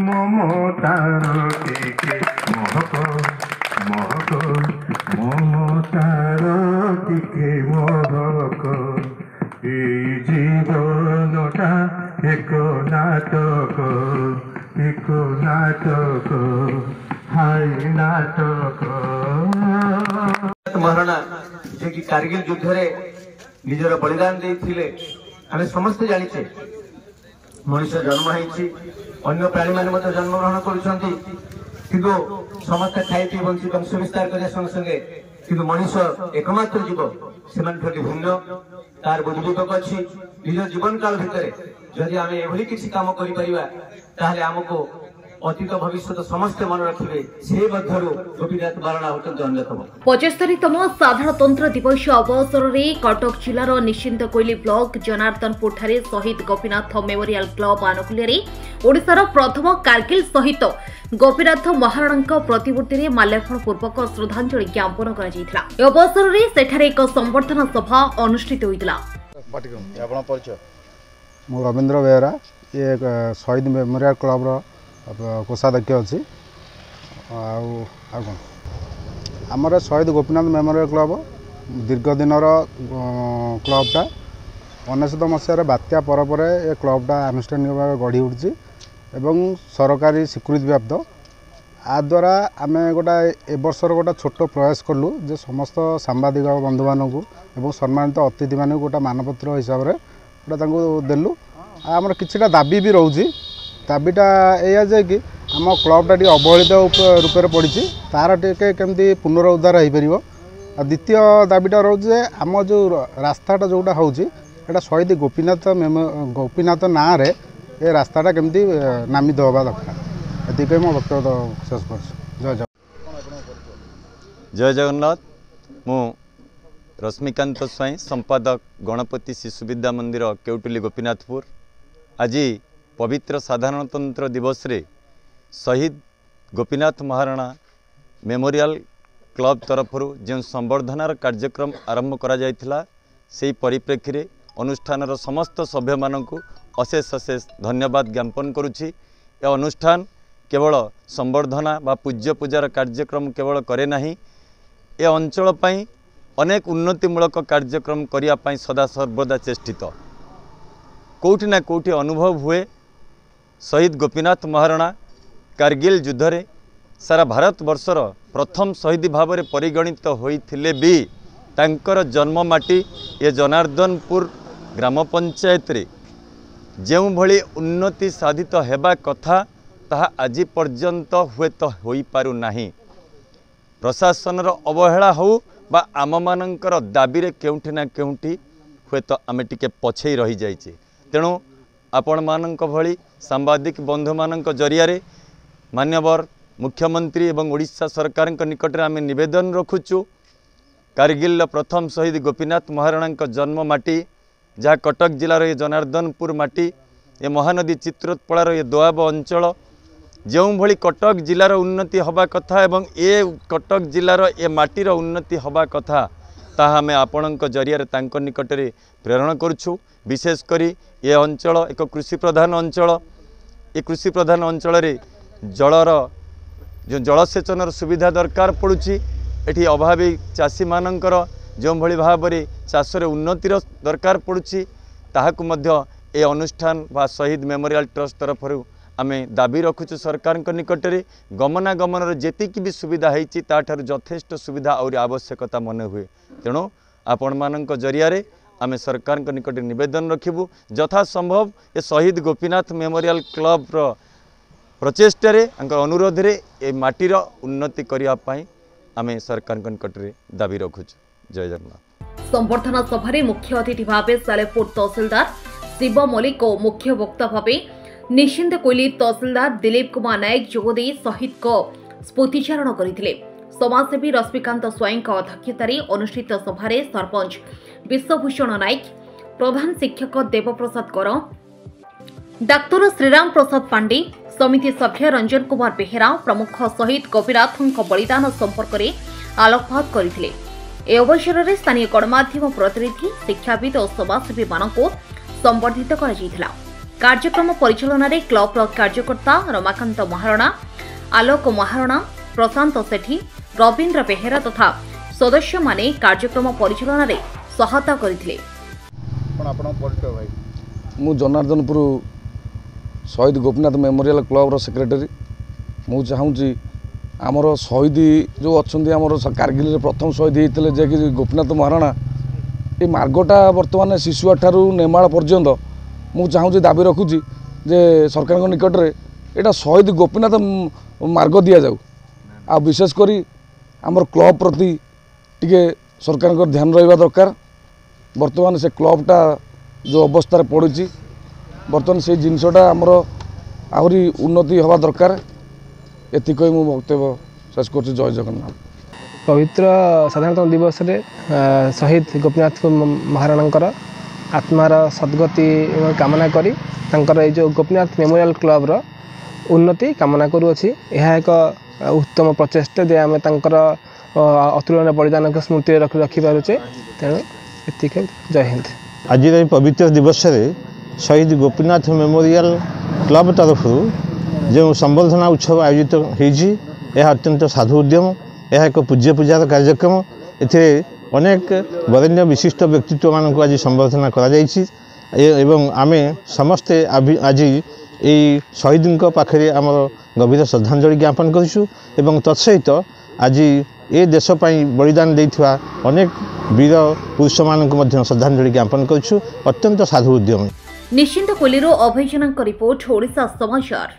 মমতার টিকে মহক মহক মমতার টিকে মহক এই জীবনটা এক নাটক হাই নাটক। महाराणा जे कि कारगिल युद्ध रे निजर बलिदान देथिले आमे समस्त जानिछे। मनुष्य जन्म होइछि अन्य प्राणी माने मते जन्म ग्रहण करूछन्ति किंतु समस्त खाइ पी बंची वंश विस्तार करे संग संगे किंतु मनुष्य एकमात्र जीव सेमान प्रति भिन्न तार बुद्धिविवेक अछि। निज जीवन काल भितरे जदि आमे एभली किछि काम करि परिबा ताहले हमको अतीत भविष्य समस्त मन रखिबे से मध्यरु गोपीनाथ महाराणा होतंत अन्यतम। 75तम साधारणतंत्र दिवस अवसर में कटक जिलार निश्चिंत कोइली ब्लॉक जनार्दनपुर ठारे शहीद गोपीनाथ मेमोरियल क्लब आनुकूल्य ओडिशार प्रथम कारगिल सहित गोपीनाथ महाराणा प्रतिमूर्ति में माल्यार्पण पूर्वक श्रद्धांजलि ज्ञापन कर अवसर में सेठारे एक संबर्धना सभा अनुष्ठित होइतिला। रवींद्र बेहरा ये शहीद मेमोरियल क्लब कोषाध्यक्ष अच्छी कौन आमर शहीद गोपीनाथ मेमोरियल क्लब दीर्घ दिन क्लबटा 19 मसीह बात्या पर ये क्लबटा आनुष्ठानिक भाव गढ़ी उठी एवं सरकारी स्वीकृति प्राप्त आ द्वारा आम गोटा ए वर्षर गोटा छोट प्रयास कलु जे समस्त सांबादिक बंधु मानक एवं सम्मानित अतिथि मानक गोटा मानपत्र हिसाब से गोटा देलु आमर किछिटा दाबी भी रोचे। दाबीटा या कि आम क्लबटा टी अवहेलित रूप में पड़ी तार टे केमती पुनरुद्धार हो पार। द्वितीय दाबीटा रोचे आम जो रास्ताटा जोटा होची एटा शहीद गोपीनाथ ना रे ये रास्ताटा केमती नामित होगा दरकार ये मो वक्तव्य शेष कर। जय जगन्नाथ। मु रश्मिकांत स्वाई संपादक गणपति शिशु विद्या मंदिर केवटुली गोपीनाथपुर। आज पवित्र साधारणतंत्र दिवस रे शहीद गोपीनाथ महाराणा मेमोरियल क्लब तरफ जो संबर्धनार कार्यक्रम आरंभ करा जायथिला से परिप्रेक्षी रे अनुष्ठान समस्त सभ्य मानक अशेष अशेष धन्यवाद ज्ञापन करुछि। यह अनुष्ठान केवल संबर्धना बा पूज्य पूजार कार्यक्रम केवल करे नाही ए अंचल पई अनेक उन्नतिमूलक कार्यक्रम करिया पई सदा सर्वदा चेष्टित कोठी ना कोठी अनुभव हुए। शहीद गोपीनाथ महाराणा कारगिल युद्ध रे सारा भारत वर्षर प्रथम शहीद भाव में परिगणित होइथिले भी तांकर जन्म माटी ये जनार्दनपुर ग्राम पंचायत रे जेउ भली उन्नति साधित हेबा कथा ताहा आज पर्यंत हुए तो होई पारु नाही। प्रशासन अवहेला हो बा आम मानकर दाबी रे केउठी ना केउठी हुए तो आमे टिके पछई रही जाइछे। तेणु आपण मानक भली सांबादिक बंधु मानक जरिया रे मान्यवर मुख्यमंत्री एवं ओडिशा सरकार निकट में आम निवेदन रखुचु कारगिल प्रथम शहीद गोपीनाथ महाराणा जन्म माटी जहाँ कटक जिलार ये जनार्दनपुर माटी ये महानदी चित्रोत्पलार ये दोआब अंचल जो भली कटक जिलार उन्नति हवा कथा एवं ये कटक जिलार ये माटीर उन्नति हवा कथा ताहा आम आपणक जरिया तांको निकट में प्रेरण करुछु। विशेषकर ये अंचल एक कृषि प्रधान अंचल ये कृषि प्रधान अंचल रे जलर जो जलसेचन सुविधा दरकार पड़ुछि एठी अभावी चाषी मानकर जो भली भाव में चाष उन्नतिर दरकार पड़ुछि ताहाकु मध्य ए अनुष्ठान बा शहीद मेमोरियल ट्रस्ट तरफ आमे दाबी रखुछु सरकार निकट में गमनागमन जेतिकी भी सुविधा होइछि ताठारु यथेष्ट सुविधा और आवश्यकता मन हुए। तेणु आपण मानक जरिया रे आमे सरकार निकट निवेदन रखिबू यथा संभव ये शहीद गोपीनाथ मेमोरियल क्लब प्रचेष्टा अनुरोध रे ए माटीर उन्नति करिया पई आमे सरकार निकट रे दाबी रखुछु। जय जगन्नाथ। संबर्धना सभा मुख्य अतिथि भाव सालेपुर तहसीलदार शिव मल्लिक और मुख्य वक्ता भाव निश्चिंत कोइली तहसीलदार दिलीप कुमार नायक जोगदे शहीद को स्फूर्तिचारण करथिले। समाजसेवी रश्मिकांत स्वाई अध्यक्षतार अनुष्ठित सभारे सरपंच विश्वभूषण नायक प्रधान शिक्षक देवप्रसाद कर डाक्तर श्रीराम प्रसाद पांडे समिति सभ्य रंजन कुमार बेहेरा प्रमुख शहीद गोपीनाथ बलिदान संपर्क में आलोकपात करथिले। ए अवसर में स्थानीय गणमाध्यम प्रतिनिधि शिक्षाविद और समाजसेवी मानक संबर्धित करा कार्यक्रम परिचालन में क्लब कार्यकर्ता रमाकांत महारणा, आलोक महारणा, प्रशांत सेठी, रवीन्द्र बेहेरा तथा सदस्य माने कार्यक्रम परिचालन में सहायता करथिले। मु जनार्दनपुर शहीद गोपीनाथ मेमोरियल क्लब सेक्रेटरी। मु चाहूँगी आमर शहीद जो अच्छा आमर कारगिल प्रथम शहीद होते जे कि गोपीनाथ महाराणा ये मार्गटा बर्तमान शिशुआ ठारू नेमाल पर्यंत मु चाहूँगी दाबी रखुची जे सरकार निकट में यहाँ शहीद गोपीनाथ मार्ग दि जाऊ आ विशेषकर आमर क्लब प्रति टिके सरकार ध्यान रहा दरकार। बर्तमान से क्लबटा जो अवस्था पड़ी बर्तमान से जिनसटा आमर आहरी उन्नति हवा दरकार। एति कही मु वक्तव्य शेष कर। जय जगन्नाथ। पवित्र साधारणतन्त्र दिवस रे शहीद गोपीनाथ महाराणा आत्मार सद्गति कामना करी तांकर ए जो गोपीनाथ मेमोरियल क्लब रो उन्नति कामना करूँगी। यह एक उत्तम प्रचेष्टा जे आम तांकर अतुलनीय बलिदान को स्मृति रखी पारुचे। तेणु एतिक जय हिंद। आज पवित्र दिवस रे शहीद गोपीनाथ मेमोरियल क्लब तरफ जो संबर्धना उत्सव आयोजित होती यह अत्यंत साधु उद्यम। यह एक पूज्य पूजार कार्यक्रम। एथिरे अनेक वरेण्य विशिष्ट व्यक्तित्व मानक आज संबर्धना एवं आमे समस्ते आज ये शहीद पाखे आमर गभीर श्रद्धांजलि ज्ञापन करूँ एवं तत्सहित आज ये देशपाई बलिदान देइथिबा अनेक वीर पुरुष मानक मध्य श्रद्धांजलि ज्ञापन करूँ। अत्यंत साधु उद्यम। निश्चिंत कोइलीरो अभय जनक रिपोर्ट ओडिशा समाचार।